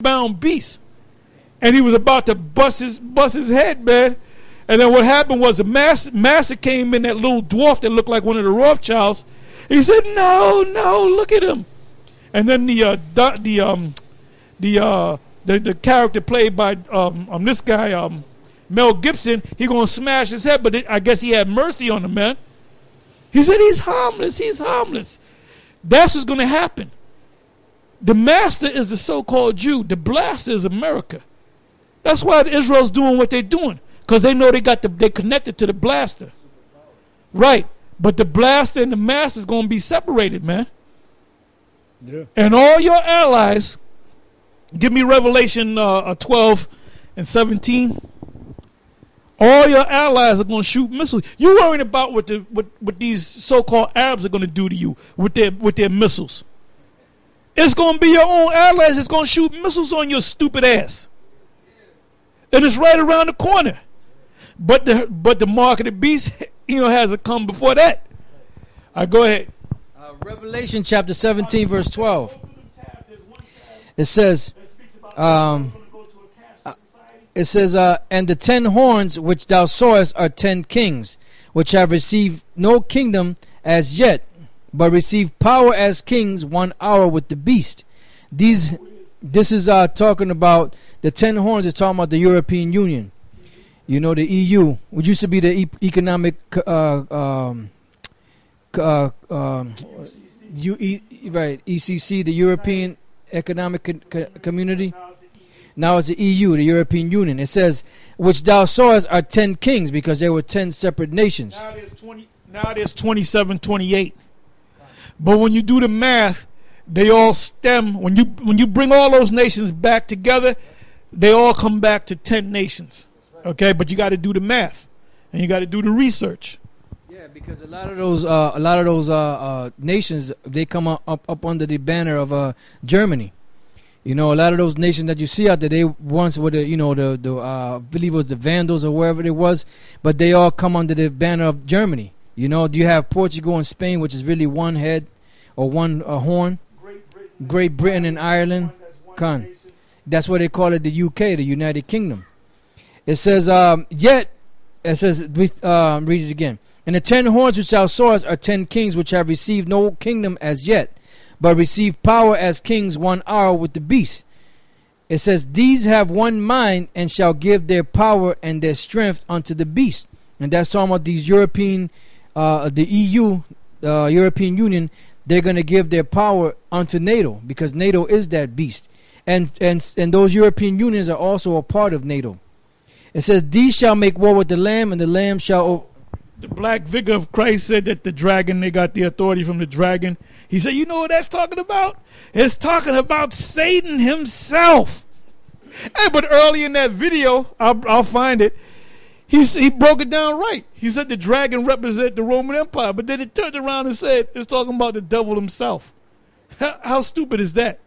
earthbound beast, and he was about to bust his head, man. And then what happened was the master came in, that little dwarf that looked like one of the Rothschilds. He said, "No, look at him." And then the character played by this guy Mel Gibson, he gonna smash his head, but I guess he had mercy on the man. He said he's harmless. He's harmless. That's what's gonna happen. The master is the so-called Jew. The blaster is America. That's why Israel's doing what they're doing, because they know they connected to the blaster, right? But the blaster and the master is gonna be separated, man. Yeah. And all your allies, give me Revelation 12 and 17. All your allies are going to shoot missiles. You're worrying about what these so-called Arabs are going to do to you with their missiles. It's going to be your own allies that's going to shoot missiles on your stupid ass. And it's right around the corner. But the mark of the beast, has to come before that. Go ahead. Revelation chapter 17, verse 12. It says, and the 10 horns which thou sawest are 10 kings, which have received no kingdom as yet, but receive power as kings 1 hour with the beast. This is talking about the 10 horns. Is talking about the European Union. The EU, which used to be the economic ECC, the European Economic Community. Now it's the EU, the European Union. It says, which thou sawest are 10 kings, because there were 10 separate nations. Now there's 27, 28. But when you do the math, they all stem. When you bring all those nations back together, they all come back to 10 nations. Okay, but you got to do the math, and you got to do the research. Yeah, because a lot of those nations, they come up under the banner of Germany. A lot of those nations that you see out there, they once were I believe it was the Vandals or wherever it was, but they all come under the banner of Germany. Do you have Portugal and Spain, which is really one head or one horn? Great Britain and Ireland. That's what they call it, the UK, the United Kingdom. It says, read it again. And the 10 horns which thou sawest are 10 kings, which have received no kingdom as yet, but receive power as kings 1 hour with the beast. It says, these have one mind, and shall give their power and their strength unto the beast. And that's talking about these European, the EU, European Union. They're going to give their power unto NATO, because NATO is that beast. And those European unions are also a part of NATO. It says, these shall make war with the Lamb, and the Lamb shall... The black vicar of Christ said that the dragon, they got the authority from the dragon. He said, you know what that's talking about? It's talking about Satan himself. Hey, but early in that video, I'll find it, he broke it down right. He said the dragon represented the Roman Empire, but then it turned around and said it's talking about the devil himself. How stupid is that?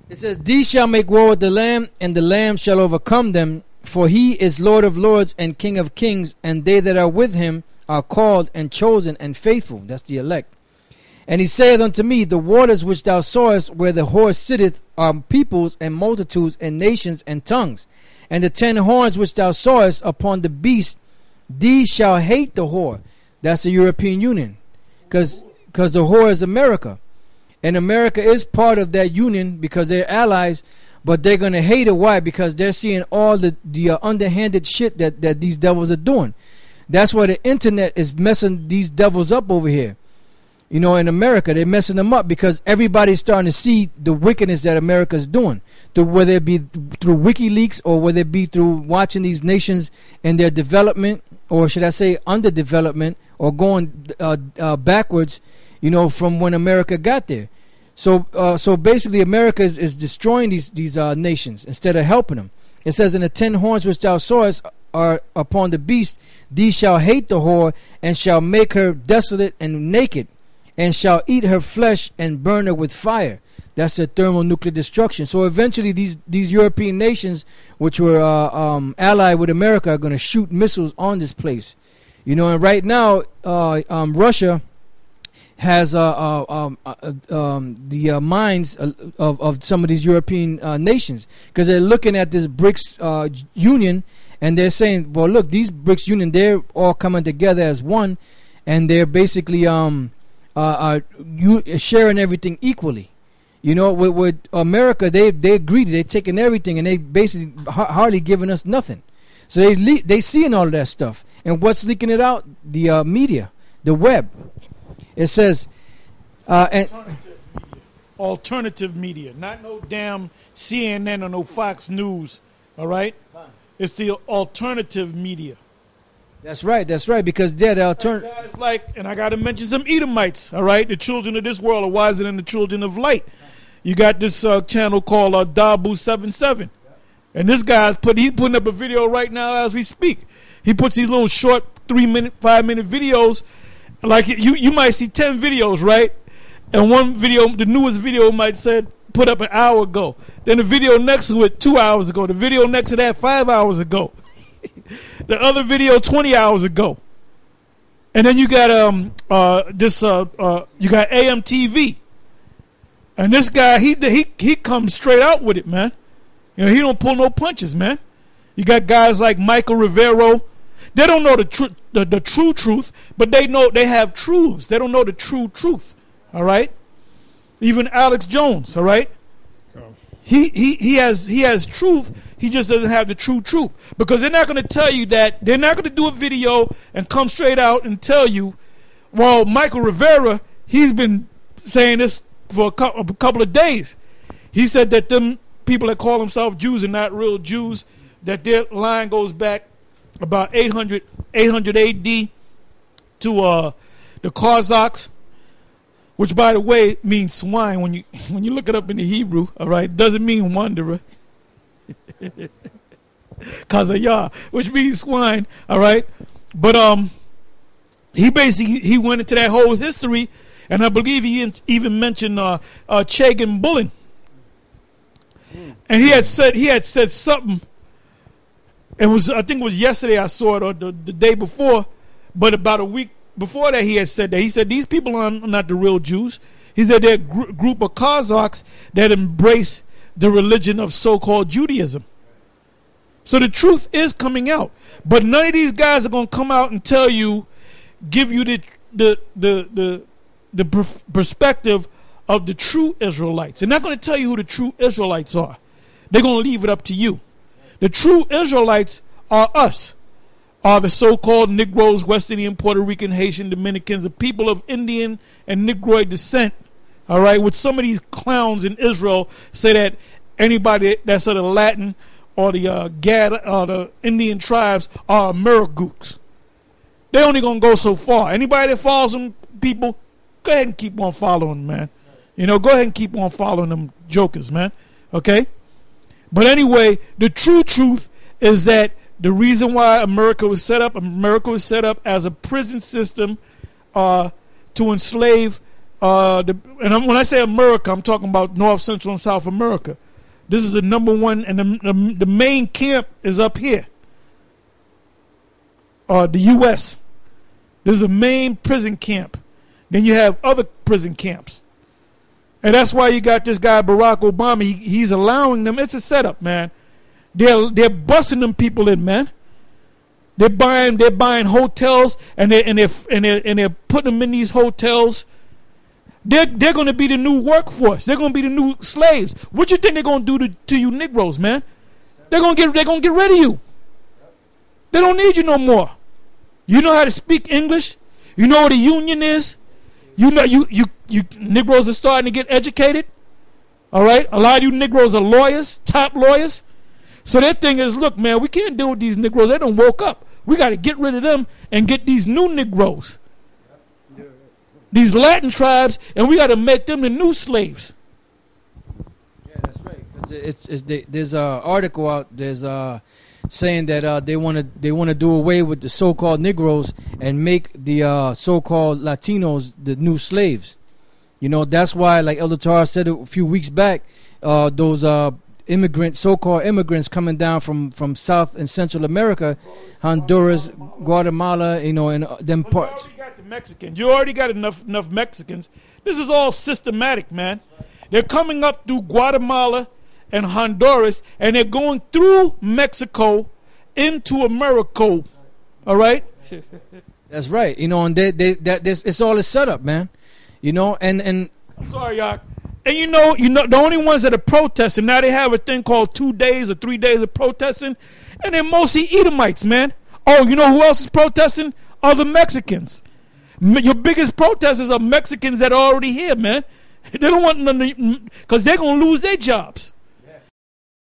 It says, these shall make war with the Lamb, and the Lamb shall overcome them. For he is Lord of lords and King of kings, and they that are with him are called and chosen and faithful. That's the elect. And he saith unto me, the waters which thou sawest where the horse sitteth are peoples and multitudes and nations and tongues. And the 10 horns which thou sawest upon the beast, these shall hate the whore. That's the European Union. Because the whore is America. And America is part of that union because they're allies. But they're going to hate it. Why? Because they're seeing all the underhanded shit that these devils are doing. That's why the internet is messing these devils up over here. In America, they're messing them up because everybody's starting to see the wickedness that America's doing. Whether it be through WikiLeaks or whether it be through watching these nations in their development, or should I say underdevelopment, or going backwards, from when America got there. So basically, America is destroying these nations instead of helping them. It says, "And the 10 horns which thou sawest are upon the beast; these shall hate the whore, and shall make her desolate and naked, and shall eat her flesh and burn her with fire." That's the thermonuclear destruction. So eventually, these European nations, which were allied with America, are going to shoot missiles on this place. And right now, Russia has the minds of some of these European nations, because they're looking at this BRICS union, and they're saying, well, look, these BRICS union, they're all coming together as one, and they're basically sharing everything equally. You know, with America, they greedy, they're taking everything, and they basically hardly giving us nothing. So they seeing all of that stuff, and what's leaking it out? The media, the web. It says, alternative media, not no damn CNN or no Fox News. All right, it's the alternative media. That's right, because they're the alternative. Guys like, and I got to mention some Edomites. All right, the children of this world are wiser than the children of light. You got this channel called Dabu77, and this guy's he's putting up a video right now as we speak. He puts these little short 3-minute, 5-minute videos. Like you might see 10 videos, right? And one video, the newest video might say put up an hour ago. Then the video next to it 2 hours ago. The video next to that 5 hours ago. The other video 20 hours ago. And then you got you got AMTV. And this guy he comes straight out with it, man. You know, he don't pull no punches, man. You got guys like Michael Rivero. They don't know the true truth, but they know they have truths. They don't know the true truth. All right. Even Alex Jones. All right. Oh. He has truth. He just doesn't have the true truth, because they're not going to tell you that. They're not going to do a video and come straight out and tell you. Well, Michael Rivera, he's been saying this for a couple of days. He said that them people that call themselves Jews are not real Jews. That their line goes back about 800 AD to the Kazakhs, which, by the way, means swine when you look it up in the Hebrew. All right, it doesn't mean wanderer. Kazayah, which means swine. All right, but he basically went into that whole history, and I believe he even mentioned Chagan Bullen, and he had said something. I think it was yesterday I saw it, or the day before, but about a week before that he had said that. He said these people are not the real Jews. He said they're a group of Kazakhs that embrace the religion of so-called Judaism. So the truth is coming out, but none of these guys are going to come out and tell you, give you the perspective of the true Israelites. They're not going to tell you who the true Israelites are. They're going to leave it up to you. The true Israelites are us, are the so-called Negroes, West Indian, Puerto Rican, Haitian, Dominicans, the people of Indian and Negroid descent. All right, with some of these clowns in Israel say that anybody that's of the Latin or the Gad or the Indian tribes are Amerigooks. They're only gonna go so far. Anybody that follows them people, go ahead and keep on following, man. You know, go ahead and keep on following them jokers, man. Okay. But anyway, the true truth is that the reason why America was set up as a prison system to enslave. And when I say America, I'm talking about North, Central, and South America. This is the number one, and the main camp is up here. The U.S. This is a main prison camp. Then you have other prison camps. And that's why you got this guy Barack Obama. He's allowing them. It's a setup, man. They're busting them people in, man. They're buying hotels, and they're putting them in these hotels. They're going to be the new workforce. They're going to be the new slaves. What you think they're going to do to you Negroes, man? They're going to get rid of you. They don't need you no more. You know how to speak English. You know what a union is. You know you Negroes are starting to get educated. All right, a lot of you Negroes are lawyers, top lawyers. So their thing is, look, man, we can't deal with these Negroes. They don't woke up. We got to get rid of them and get these new Negroes, these Latin tribes, and we got to make them the new slaves. Yeah, that's right. There's an article out. There's saying that they want to do away with the so-called Negroes and make the so-called Latinos the new slaves. You know, that's why, like Elder Tar said a few weeks back, those immigrants, so-called immigrants coming down from South and Central America, Honduras, Guatemala, you know, and them parts. You already got the Mexicans. You already got enough Mexicans. This is all systematic, man. They're coming up through Guatemala and Honduras, and they're going through Mexico into America. All right? That's right. You know, and it's all a setup, man. You know, and I'm sorry, y'all. And you know, the only ones that are protesting now, they have a thing called 2 days or 3 days of protesting, and they're mostly Edomites, man. Oh, you know who else is protesting? Other Mexicans. Your biggest protesters are Mexicans that are already here, man. They don't want none, because they're gonna lose their jobs.